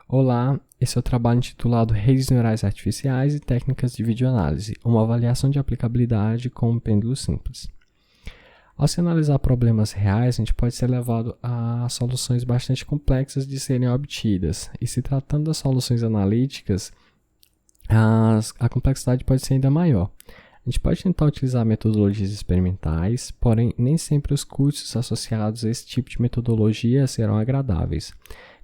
Olá, esse é o trabalho intitulado Redes Neurais Artificiais e Técnicas de Videoanálise, uma avaliação de aplicabilidade com um pêndulo simples. Ao se analisar problemas reais, a gente pode ser levado a soluções bastante complexas de serem obtidas, e se tratando das soluções analíticas, a complexidade pode ser ainda maior. A gente pode tentar utilizar metodologias experimentais, porém nem sempre os custos associados a esse tipo de metodologia serão agradáveis.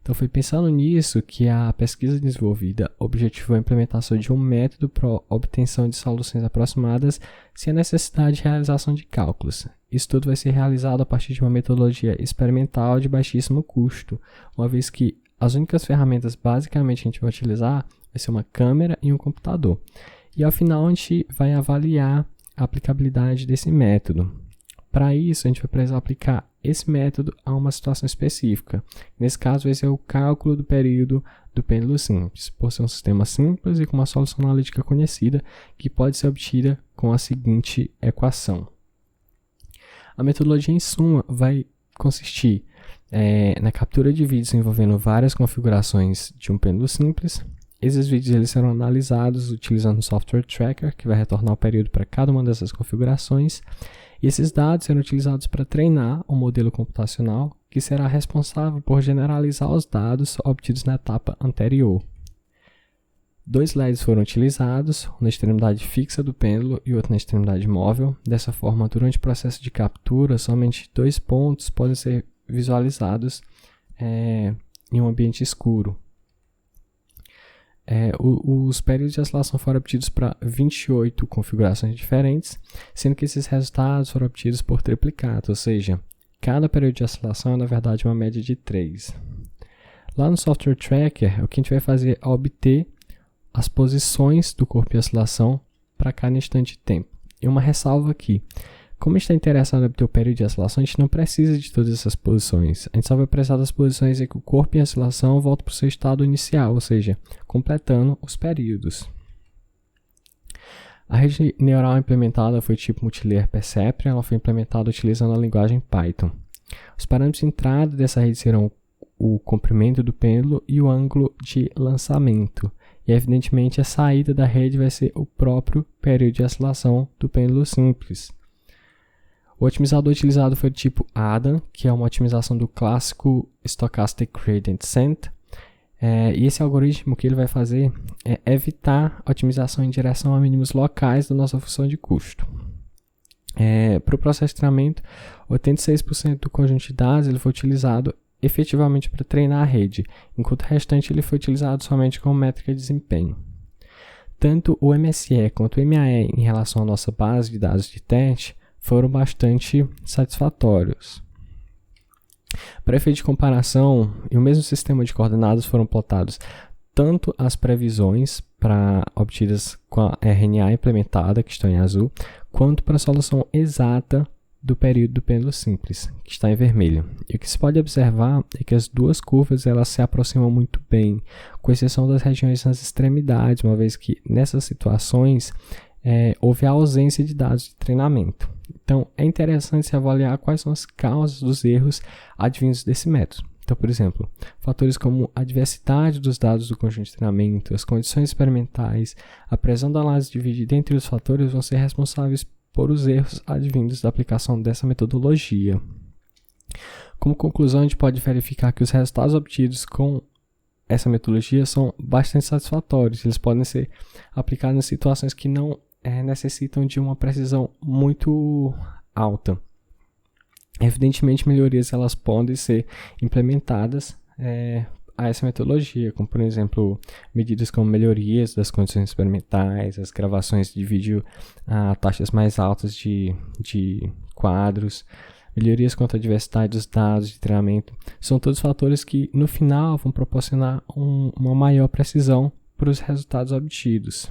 Então foi pensando nisso que a pesquisa desenvolvida objetivou a implementação de um método para a obtenção de soluções aproximadas sem a necessidade de realização de cálculos. Isso tudo vai ser realizado a partir de uma metodologia experimental de baixíssimo custo, uma vez que as únicas ferramentas basicamente que a gente vai utilizar vai ser uma câmera e um computador. E ao final a gente vai avaliar a aplicabilidade desse método. Para isso, a gente vai precisar aplicar esse método a uma situação específica. Nesse caso, vai ser o cálculo do período do pêndulo simples, por ser um sistema simples e com uma solução analítica conhecida, que pode ser obtida com a seguinte equação. A metodologia, em suma, vai consistir na captura de vídeos envolvendo várias configurações de um pêndulo simples. Esses vídeos eles serão analisados utilizando um software tracker, que vai retornar o período para cada uma dessas configurações. E esses dados serão utilizados para treinar um modelo computacional que será responsável por generalizar os dados obtidos na etapa anterior. 2 LEDs foram utilizados, um na extremidade fixa do pêndulo e outro na extremidade móvel. Dessa forma, durante o processo de captura, somente 2 pontos podem ser visualizados em um ambiente escuro. Os períodos de oscilação foram obtidos para 28 configurações diferentes, sendo que esses resultados foram obtidos por triplicado, ou seja, cada período de oscilação é na verdade uma média de 3. Lá no software tracker, o que a gente vai fazer é obter as posições do corpo de oscilação para cada instante de tempo. E uma ressalva aqui. Como a gente está interessado em obter o período de oscilação, a gente não precisa de todas essas posições. A gente só vai precisar das posições em que o corpo em oscilação volta para o seu estado inicial, ou seja, completando os períodos. A rede neural implementada foi tipo Multilayer Perceptron, ela foi implementada utilizando a linguagem Python. Os parâmetros de entrada dessa rede serão o comprimento do pêndulo e o ângulo de lançamento. E evidentemente a saída da rede vai ser o próprio período de oscilação do pêndulo simples. O otimizador utilizado foi do tipo ADAM, que é uma otimização do clássico Stochastic Gradient Descent. E esse algoritmo, o que ele vai fazer é evitar a otimização em direção a mínimos locais da nossa função de custo. Para o processo de treinamento, 86% do conjunto de dados ele foi utilizado efetivamente para treinar a rede, enquanto o restante ele foi utilizado somente como métrica de desempenho. Tanto o MSE quanto o MAE em relação à nossa base de dados de teste foram bastante satisfatórios. Para efeito de comparação, e o mesmo sistema de coordenadas foram plotados tanto as previsões obtidas com a RNA implementada, que estão em azul, quanto para a solução exata do período do pêndulo simples, que está em vermelho. E o que se pode observar é que as duas curvas elas se aproximam muito bem, com exceção das regiões nas extremidades, uma vez que nessas situações houve a ausência de dados de treinamento. Então, é interessante se avaliar quais são as causas dos erros advindos desse método. Então, por exemplo, fatores como a diversidade dos dados do conjunto de treinamento, as condições experimentais, a pressão da análise dividida entre os fatores vão ser responsáveis por os erros advindos da aplicação dessa metodologia. Como conclusão, a gente pode verificar que os resultados obtidos com essa metodologia são bastante satisfatórios. Eles podem ser aplicados em situações que não necessitam de uma precisão muito alta. Evidentemente, melhorias elas podem ser implementadas a essa metodologia, como por exemplo, medidas como melhorias das condições experimentais, as gravações de vídeo a taxas mais altas de quadros, melhorias quanto à diversidade dos dados de treinamento, são todos fatores que no final vão proporcionar uma maior precisão para os resultados obtidos.